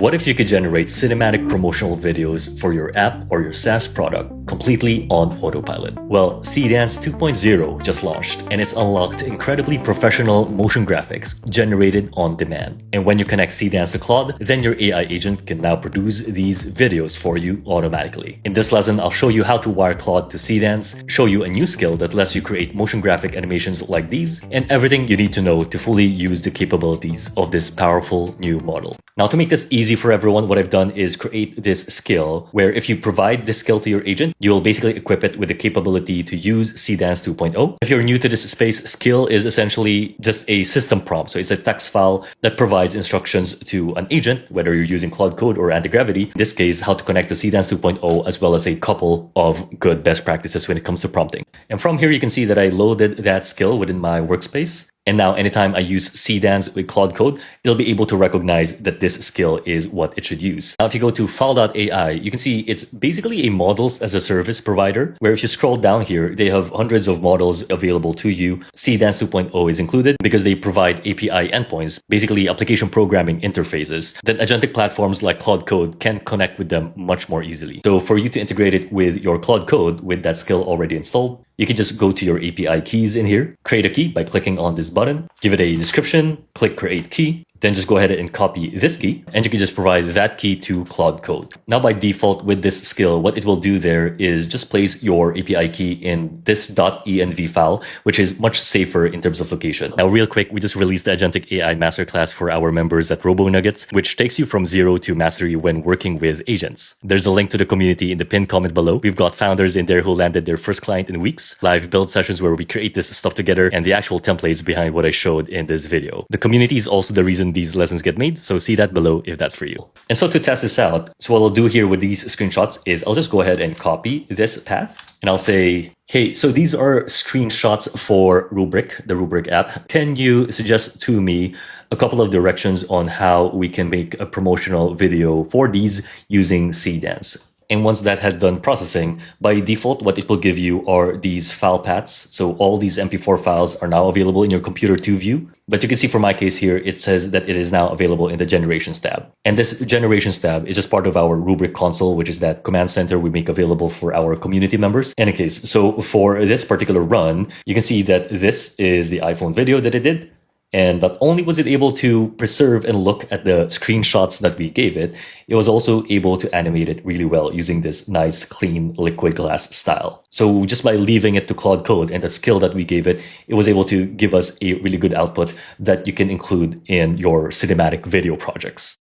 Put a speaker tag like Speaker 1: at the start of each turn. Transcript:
Speaker 1: What if you could generate cinematic promotional videos for your app or your SaaS product completely on autopilot? Well, Seedance 2.0 just launched, and it's unlocked incredibly professional motion graphics generated on demand. And when you connect Seedance to Claude, then your AI agent can now produce these videos for you automatically. In this lesson, I'll show you how to wire Claude to Seedance, show you a new skill that lets you create motion graphic animations like these, and everything you need to know to fully use the capabilities of this powerful new model. Now, to make this easy for everyone, what I've done is create this skill where if you provide this skill to your agent, you'll basically equip it with the capability to use Seedance 2.0. If you're new to this space, skill is essentially just a system prompt. So it's a text file that provides instructions to an agent, whether you're using Claude Code or Antigravity. In this case, how to connect to Seedance 2.0, as well as a couple of good best practices when it comes to prompting. And from here, you can see that I loaded that skill within my workspace. And now anytime I use Seedance with Claude Code, it'll be able to recognize that this skill is what it should use. Now, if you go to Fal.ai, you can see it's basically a models as a service provider, where if you scroll down here, they have hundreds of models available to you. Seedance 2.0 is included because they provide API endpoints, basically application programming interfaces, that agentic platforms like Claude Code can connect with them much more easily. So for you to integrate it with your Claude Code with that skill already installed, you can just go to your API keys in here, create a key by clicking on this button, give it a description, click create key, then just go ahead and copy this key, and you can just provide that key to Claude Code. Now, by default with this skill, what it will do there is just place your API key in this .env file, which is much safer in terms of location. Now, real quick, we just released the Agentic AI Masterclass for our members at RoboNuggets, which takes you from zero to mastery when working with agents. There's a link to the community in the pinned comment below. We've got founders in there who landed their first client in weeks, live build sessions where we create this stuff together, and the actual templates behind what I showed in this video. The community is also the reason these lessons get made, so see that below if that's for you. And so to test this out, so what I'll do here with these screenshots is I'll just go ahead and copy this path, and I'll say, hey, so these are screenshots for Rubrik, the Rubrik app. Can you suggest to me a couple of directions on how we can make a promotional video for these using Seedance? And once that has done processing, by default, what it will give you are these file paths. So all these MP4 files are now available in your computer to view. But you can see for my case here, it says that it is now available in the Generations tab. And this Generations tab is just part of our Rubrik console, which is that command center we make available for our community members. In any case, so for this particular run, you can see that this is the iPhone video that it did. And not only was it able to preserve and look at the screenshots that we gave it, it was also able to animate it really well using this nice, clean, liquid glass style. So just by leaving it to Claude Code and the skill that we gave it, it was able to give us a really good output that you can include in your cinematic video projects.